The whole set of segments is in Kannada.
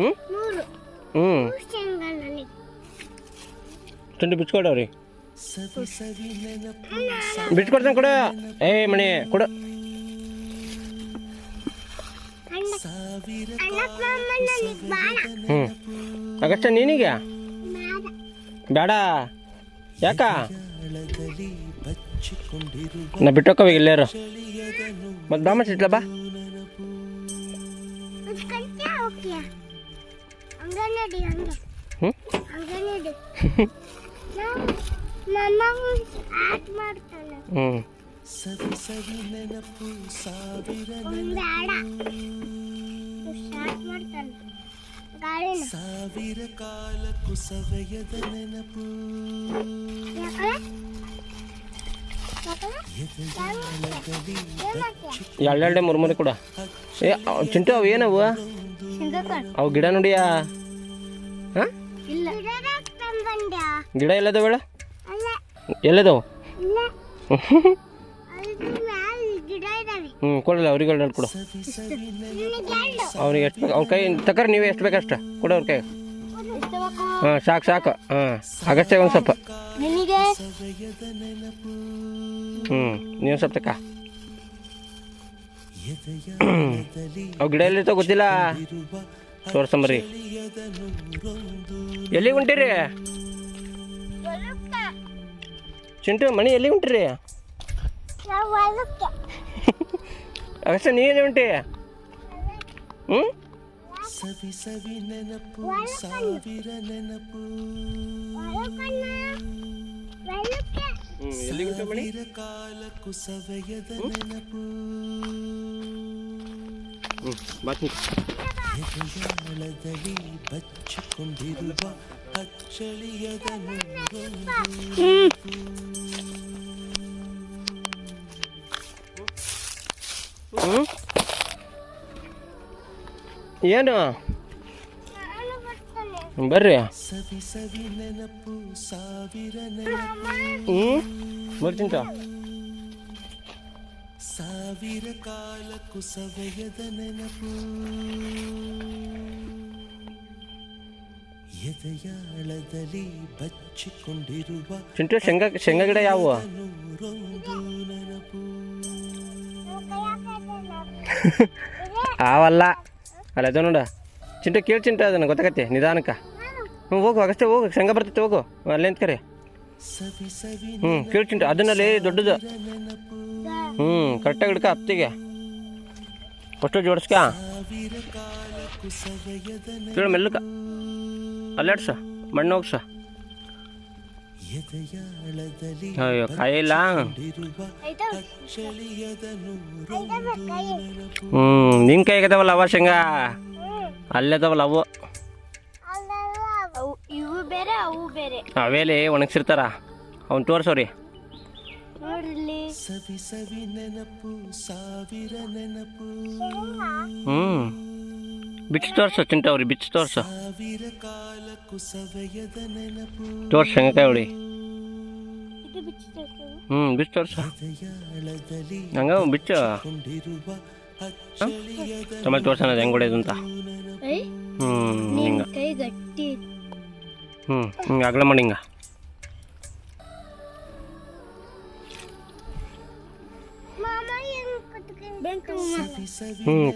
ಹ್ಞೂ ಹ್ಞೂ ತಿಂಡಿ ಬಿಚ್ಕೊಡವ್ರಿ ಬಿಚ್ಕೊಡ್ತಾನೆ ಕೊಡು. ಮಣಿ ಕೊಡು. ಆಗಷ್ಟ ನೀನಿಗೆ ಬೇಡ ಯಾಕ ನಾ ಬಿಟ್ಟೋಕವ ಇಲ್ಲೇರು ಮತ್ತೆ ಬಾ ಮತ್ತೆ ಬಾ. ಸಾವಿರ ಕಾಲಕ್ಕೂ ಸವೆಯದ ನೆನಪು ಎರಡೆರಡೆ ಮುರ್ಮುರಿ ಕೂಡ. ಚಿಂಟು ಅವು ಏನವು ಅವು ಗಿಡ ನೋಡಿಯಾ? ಗಿಡ ಎಲ್ಲದವ ಹೇಳ ಎಲ್ಲದವು? ಕೊಡಲ್ಲ ಅವ್ರಿಗೆ ಎರಡು ಕೊಡು. ಅವ್ರಿಗೆ ಎಷ್ಟು ಅವ್ರ ಕೈ ತಕರ್ ನೀವೇ ಎಷ್ಟು ಬೇಕಷ್ಟ ಕೊಡು ಅವ್ರ ಕೈ. ಹಾಂ ಸಾಕು ಸಾಕು. ಹಾಂ ಆಗಷ್ಟೇ ಒಂದು ಸ್ವಲ್ಪ. ನೀವು ಸ್ವಲ್ಪ ತಕ. ಅವು ಗಿಡ ಎಲ್ಲಿರ್ತಾವ ಗೊತ್ತಿಲ್ಲ, ತೋರ್ಸಂಬರಿ. ಎಲ್ಲಿಗೆ ಹೊಂಟಿರಿ ಚಿಂಟು? ಮಣಿ ಎಲ್ಲಿಗೆ ಹೊಂಟಿರಿ? ಅಷ್ಟೇ ನೀ ಎಲ್ಲಿ ಹೊಂಟಿ? ಸವಿ ಸವಿ ನೆನಪು ಸಾವಿರ ನೆನಪು ಸಾವಿರ ಕಾಲಕ್ಕೂ ಸವೆಯದ ನೆನಪು ಎದೆಯಾಳದಲ್ಲಿ ಬಚ್ಚಿಕೊಂಡಿರುವ ಅಚ್ಚಳಿಯದ ಏನು ಬರ್ರಿ. ಸವಿ ಸವಿ ನೆನಪು ಸಾವಿರ ನೆನಪು ಬರ್ತಿಂತ ಸಾವಿರ ಕಾಲಕ್ಕೂ ಸವೆಯದ ನೆನಪು ಎದೆಯಾಳದಲ್ಲಿ ಬಚ್ಚಿಕೊಂಡಿರುವ ಚಿಂಟು ಶೇಂಗಾ ಗಿಡ ಯಾವುವು? ನೂರೊಂದು ನೆನಪು ಅವಲ್ಲ ಅಲ್ಲ ಅದು ನೋಡ ಚಿಂಟು ಕೇಳಿ ಚಿಂಟು ಅದನ್ನು ಗೊತ್ತಾಗತ್ತೆ ನಿಧಾನಕ್ಕೆ. ಹೋಗು ಅಗಷ್ಟೇ ಹೋಗು, ಶೇಂಗಾ ಬರ್ತೈತೆ ಹೋಗು ಅಲ್ಲೇ ಅಂತ್ಕರಿ. ಕೇಳಿ ಚಿಂಟು ಅದನ್ನಲ್ಲಿ ದೊಡ್ಡದು. ಕರೆಕ್ಟಾಗಿ ಹಿಡ್ಕ ಹತ್ತಿಗೆ ಅಷ್ಟು ಜೋಡಿಸ್ಕ. ಕೇಳು ಮೆಲ್ಲಕ ಅಲ್ಲಾಡ್ಸ ಮಣ್ಣು ಹೋಗ್ಸ. ಅಯ್ಯೋ ಕಾಯಿಲ್ಲ. ನಿನ್ನ ಕೈ ಆಗದವಲ್ಲ ಅವ ಶೇಂಗಾ ಅಲ್ಲದವಲ್ಲ ಅವು. ಅವೇಲಿ ಒಣಗಿಸಿರ್ತಾರ ಅವ್ನು ತೋರ್ಸವ್ರಿ. ಸವಿ ಸವಿ ನೆನಪು ಸಾವಿರ ನೆನಪು ಬಿಚ್ಚು ತೋರ್ಸು ಚಿಂಟು ಅವ್ರಿ, ಬಿಚ್ಚು ತೋರ್ಸು. ಸಾವಿರ ಕಾಲಕ್ಕೂ ಸವೆಯದ ನೆನಪು ತೋರ್ಸು ಶೇಂಗಾಕಾಯಿ ಹೊಡಿ. ಬಿಚ್ಚು ತೋರ್ಸು ಹಂಗ ಬಿಚ್ಚು. ಆಮೇಲೆ ತೋರ್ಸೋಣ ಹೆಂಗೆ ಹೊಡೆಯೋದು ಅಂತ. ಹಿಂಗ ಹಿಂಗೆ ಅಗಲ ಮಾಡಿ ಹಿಂಗ.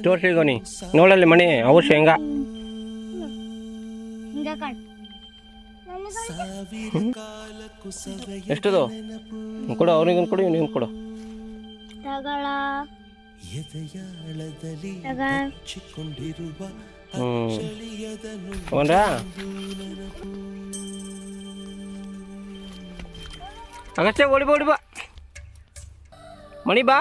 ತೋರ್ಸಿಗೋನಿ ನೋಡಲ್ಲಿ ಮಣಿ ಅವು ಶೇಂಗಾ. ಎಷ್ಟದು ಕೊಡು ಅವ್ನಿಗೆ ಕೊಡು ಇವ್ನಿಗೆ ಕೊಡು. ಅವನ್ರಾ ಅಗಷ್ಟೇ ಓಡಿ ಬಾ ಮಣಿ ಬಾ.